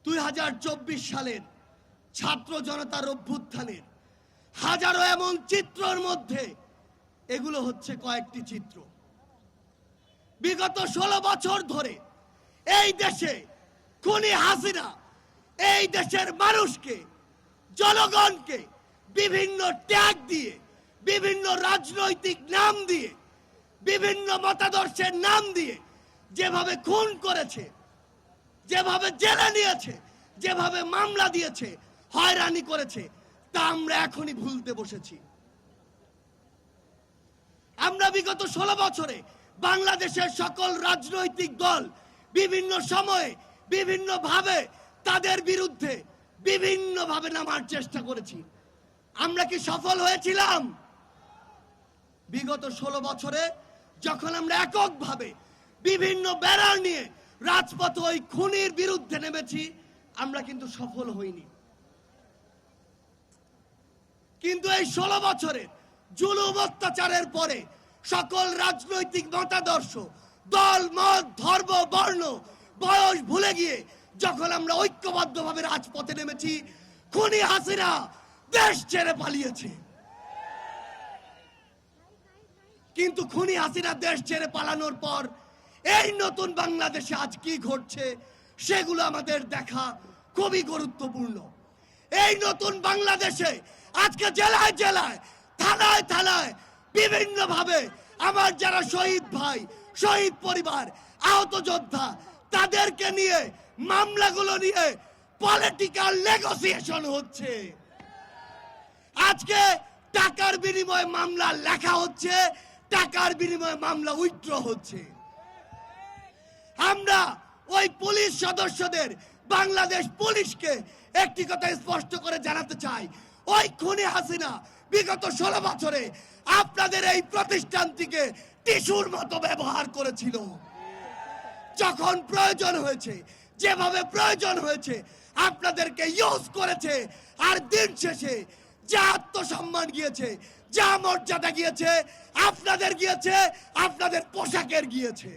2024 সালের ছাত্র জনতার অভ্যুত্থানের হাজারো এমন চিত্রের মধ্যে এগুলো হচ্ছে কয়েকটি চিত্র। বিগত 16 বছর ধরে এই দেশে খুনি হাসিনা এই দেশের মানুষকে, জনগণকে বিভিন্ন ট্যাগ দিয়ে, বিভিন্ন রাজনৈতিক নাম দিয়ে, বিভিন্ন মতাদর্শের নাম দিয়ে যেভাবে খুন করেছে, যেভাবে জেলে নিয়েছে, যেভাবে মামলা দিয়েছে, হয়রানি করেছে, তা আমরা এখনই ভুলতে বসেছি। আমরা বিগত 16 বছরে বাংলাদেশের সকল রাজনৈতিক দল বিভিন্ন সময়ে বিভিন্নভাবে তাদের বিরুদ্ধে বিভিন্নভাবে নামার চেষ্টা করেছি। আমরা কি সফল হয়েছিলাম? বিগত 16 বছরে যখন আমরা এককভাবে বিভিন্ন ব্যানার নিয়ে রাজপথে ওই খুনির বিরুদ্ধে নেমেছি, আমরা কিন্তু সফল হইনি। কিন্তু এই 16 বছরের জুলুম অত্যাচারের পরে সকল রাজনৈতিক মতাদর্শ, দল, মত, ধর্ম, বর্ণ, বয়স ভুলে গিয়ে যখন আমরা ঐক্যবদ্ধভাবে রাজপথে নেমেছি, খুনি হাসিনা দেশ ছেড়ে পালিয়েছে। কিন্তু খুনি হাসিনা দেশ ছেড়ে পালানোর পর এই নতুন বাংলাদেশে আজ কি ঘটছে সেগুলো আমাদের দেখা খুবই গুরুত্বপূর্ণ। এই নতুন বাংলাদেশে আজকে জেলায় জেলায়, থানায় থানায় বিভিন্নভাবে আমার যারা শহীদ ভাই, শহীদ পরিবার, আহত যোদ্ধা, তাদেরকে নিয়ে মামলাগুলো নিয়ে পলিটিক্যাল নেগোসিয়েশন হচ্ছে। আজকে টাকার বিনিময়ে মামলা লেখা হচ্ছে, টাকার বিনিময়ে মামলা উইথড্র হচ্ছে। আমরা ওই পুলিশ সদস্যদের, বাংলাদেশ পুলিশকে একটি কথা স্পষ্ট করে জানাতে চাই, ওই খুনি হাসিনা বিগত 16 বছরে আপনাদের এই প্রতিষ্ঠানটিকে টিস্যুর মতো ব্যবহার করেছিল। যখন প্রয়োজন হয়েছে, যেভাবে প্রয়োজন হয়েছে, আপনাদেরকে ইউজ করেছে। আর দিন শেষে যা আত্মসম্মান গিয়েছে, যা মর্যাদা গিয়েছে, আপনাদের গিয়েছে, আপনাদের পোশাকের গিয়েছে।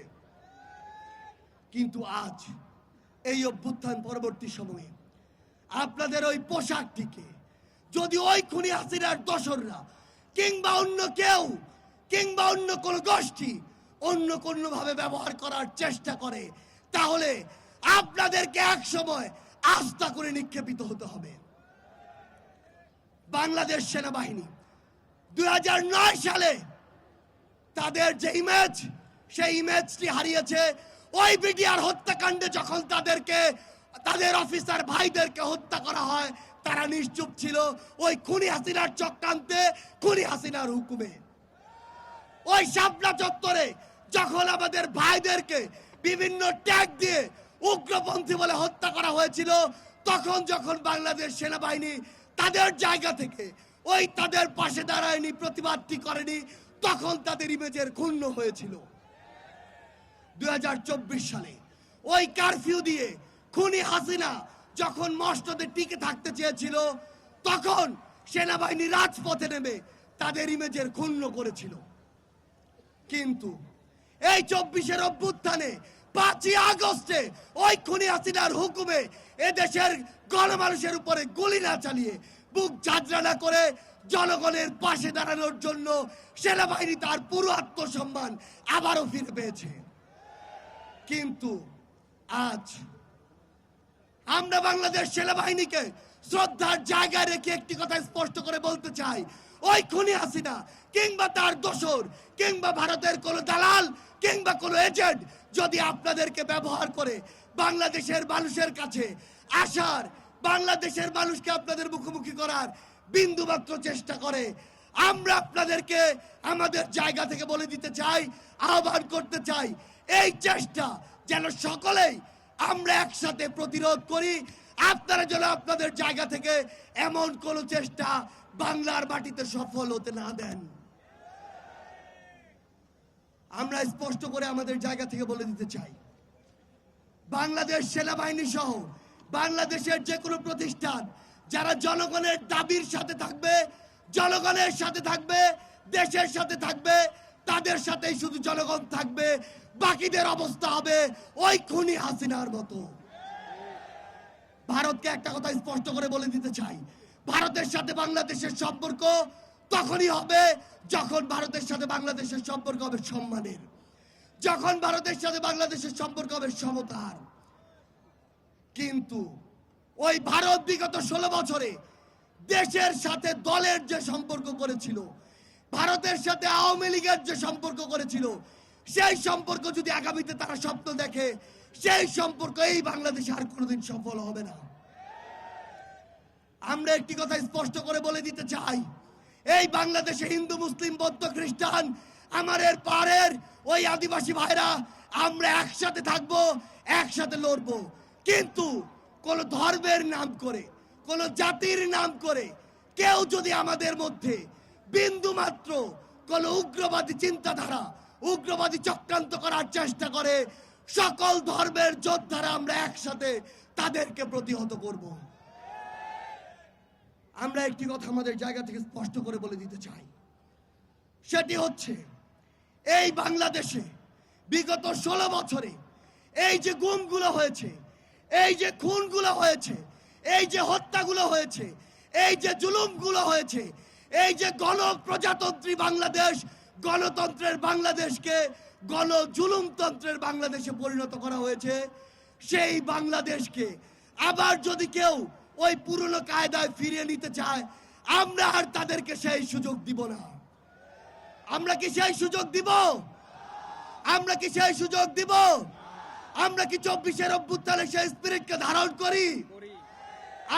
কিন্তু আজ এই অভ্যুত্থান পরবর্তী সময়ে আপনাদের ওই পোশাকটিকে যদি ওই খুনি হাসিনার দোসররা কিংবা অন্য কেউ কিংবা অন্য কোন গোষ্ঠী অন্য কোনোভাবে ব্যবহার করার চেষ্টা করে, তাহলে আপনাদেরকে এক সময় আস্থা করে নিক্ষেপিত হতে হবে। বাংলাদেশ সেনাবাহিনী 2009 সালে তাদের যে ইমেজ, সেই ইমেজটি হারিয়েছে। ওই বিডিআর হত্যাকাণ্ডে যখন তাদেরকে, তাদের অফিসার ভাইদেরকে হত্যা করা হয়, তারা নিশ্চুপ ছিল ওই খুনি হাসিনার চক্রান্তে, খুনি হাসিনার হুকুমে। ওই শাপলা চত্বরে যখন আমাদের ভাইদেরকে বিভিন্ন ট্যাগ দিয়ে উগ্রপন্থী বলে হত্যা করা হয়েছিল, তখন যখন বাংলাদেশ সেনাবাহিনী তাদের জায়গা থেকে ওই তাদের পাশে দাঁড়ায়নি, প্রতিবাদটি করেনি, তখন তাদের ইমেজের ক্ষুণ্ণ হয়েছিল। 2024 সালে ওই কারফিউ দিয়ে খুনি হাসিনা যখন মসনদে টিকে থাকতে চেয়েছিল, তখন সেনাবাহিনী রাজপথে নেমে তাদের ইমেজের ক্ষুণ্ণ করেছিল। কিন্তু এই 24-এর অভ্যুত্থানে 5ই আগস্টে ওই খুনি হাসিনার হুকুমে এদেশের গণমানুষের উপরে গুলি না চালিয়ে, বুক ঝাঁঝরা না করে জনগণের পাশে দাঁড়ানোর জন্য সেনাবাহিনী তার পুরো আত্মসম্মান আবারও ফিরে পেয়েছে। কিন্তু আজ আমরা বাংলাদেশ সেনাবাহিনীকে শ্রদ্ধার জায়গায় রেখে একটি কথা স্পষ্ট করে বলতে চাই, ওই খুনি হাসিনা কিংবা তার দোসর কিংবা ভারতের কোন দালাল কিংবা কোন এজেন্ট যদি আপনাদেরকে ব্যবহার করে বাংলাদেশের মানুষের কাছে আসার, বাংলাদেশের মানুষকে আপনাদের মুখোমুখি করার বিন্দুমাত্র চেষ্টা করে, আমরা আপনাদেরকে আমাদের জায়গা থেকে বলে দিতে চাই, আহ্বান করতে চাই, এই চেষ্টা যেন সকলেই আমরা একসাথে প্রতিরোধ করি। আপনারা যেন আপনাদের জায়গা থেকে এমন কোন চেষ্টা বাংলার মাটিতে সফল হতে না দেন। আমরা স্পষ্ট করে আমাদের জায়গা থেকে বলে দিতে চাই, বাংলাদেশ সেনাবাহিনী সহ বাংলাদেশের যে কোনো প্রতিষ্ঠান যারা জনগণের দাবির সাথে থাকবে, জনগণের সাথে থাকবে, দেশের সাথে থাকবে, তাদের সাথেই শুধু জনগণ থাকবে। বাকিদের অবস্থা হবে ওই খুনি হাসিনার মতো। ভারতকে একটা কথা স্পষ্ট করে বলে দিতে চাই, ভারতের সাথে বাংলাদেশের সম্পর্ক তখনই হবে যখন ভারতের সাথে বাংলাদেশের সম্পর্ক হবে সম্মানের, যখন ভারতের সাথে বাংলাদেশের সম্পর্ক হবে সমতার। কিন্তু ওই ভারত বিগত 16 বছরে দেশের সাথে দলের যে সম্পর্ক করেছিল, ভারতের সাথে আওয়ামী লীগের যে সম্পর্ক করেছিল, সেই সম্পর্ক যদি আগামীতে তারা স্বপ্ন দেখে, সেই সম্পর্ক এই বাংলাদেশে আর কোনোদিন সফল হবে না। আমরা একটি কথা স্পষ্ট করে বলে দিতে চাই, এই বাংলাদেশে হিন্দু, মুসলিম, বৌদ্ধ, খ্রিস্টান, আমাদের পাড়ের ওই আদিবাসী ভাইরা আমরা একসাথে থাকবো, একসাথে লড়বো। কিন্তু কোন ধর্মের নাম করে, কোন জাতির নাম করে কেউ যদি আমাদের মধ্যে বিন্দু মাত্র কোন উগ্রবাদী চিন্তাধারা, উগ্রবাদী চক্রান্ত করার চেষ্টা করে, সকল ধর্মের যোদ্ধারা আমরা একসাথে তাদেরকে প্রতিহত করব। আমরা একটি কথা আমাদের জায়গা থেকে স্পষ্ট করে বলে দিতে চাই, সেটি হচ্ছে এই বাংলাদেশে বিগত 16 বছরে এই যে গুমগুলো হয়েছে, এই যে খুনগুলো হয়েছে, এই যে হত্যাগুলো হয়েছে, এই যে জুলুমগুলো হয়েছে, এই যে গণপ্রজাতন্ত্রী বাংলাদেশ, গণতন্ত্রের বাংলাদেশকে গণজুলুমতন্ত্রের বাংলাদেশে পরিণত করা হয়েছে, সেই বাংলাদেশকে আবার যদি কেউ ওই পুরনো কায়দায় ফিরিয়ে নিতে চায়, আমরা আর তাদেরকে সেই সুযোগ দিব না। আমরা কি সেই সুযোগ দিব? আমরা কি সেই সুযোগ দিব? আমরা কি 24-এর অভ্যুত্থানের সেই স্পিরিটকে ধারণ করি?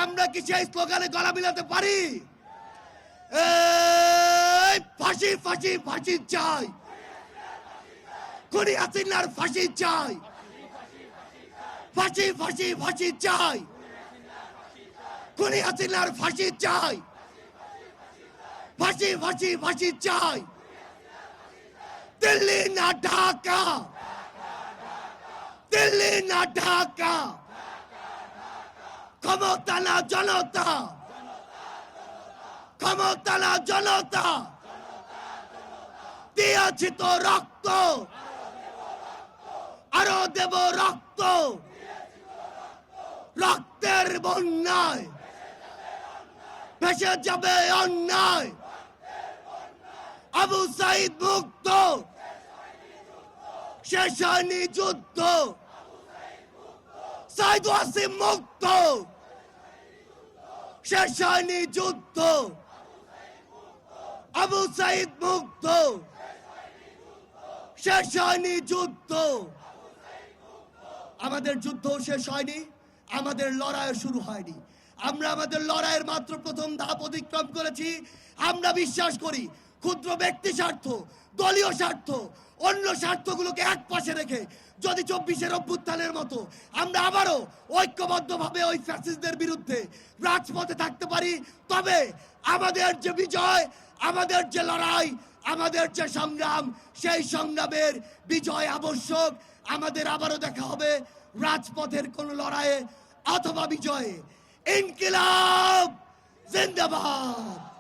আমরা কি সেই স্লোগানে গলা মিলাতে পারি? ফাঁসি ফাঁসি ফাঁসি চাই, খুনি হাসিনার ফাঁসি চাই, ফাঁসি ফাঁসি ফাঁসি চাই, খুনি হাসিনার ফাঁসি চাই, ফাঁসি ফাঁসি ফাঁসি চাই। দিল্লি না ঢাকা, দিল্লি না ঢাকা, ক্ষমতা না জনতা, ক্ষমতা না জনতা, দিয়েছি তো রক্ত, আরো দেব রক্ত, রক্তের বন্যায় ভেসে যাবে অন্যায়। আবু সাইদ মুক্ত, শেষ হয়নি যুদ্ধ, সাইদ ওয়াসিম মুক্ত, শেষ হয়নি যুদ্ধ, আবু সাইদ মুক্ত, শেষ হয়নি যুদ্ধ। আমাদের যুদ্ধ শেষ হয়নি, আমাদের লড়াই শুরু হয়নি। আমরা আমাদের লড়াইয়ের মাত্র প্রথম ধাপ অতিক্রম করেছি। আমরা বিশ্বাস করি ক্ষুদ্র ব্যক্তি স্বার্থ, দলীয় স্বার্থ, অন্য স্বার্থগুলোকে এক পাশে রেখে যদি 24-এর অভ্যুত্থানের মতো আমরা আবারও ঐক্যবদ্ধভাবে ওই ফ্যাসিস্টদের বিরুদ্ধে রাজপথে থাকতে পারি, তবে আমাদের যে বিজয়, আমাদের যে লড়াই, আমাদের যে সংগ্রাম, সেই সংগ্রামের বিজয় আবশ্যক। আমাদের আবারও দেখা হবে রাজপথের কোন লড়াইয়ে অথবা বিজয়ে। ইনকিলাব জিন্দাবাদ।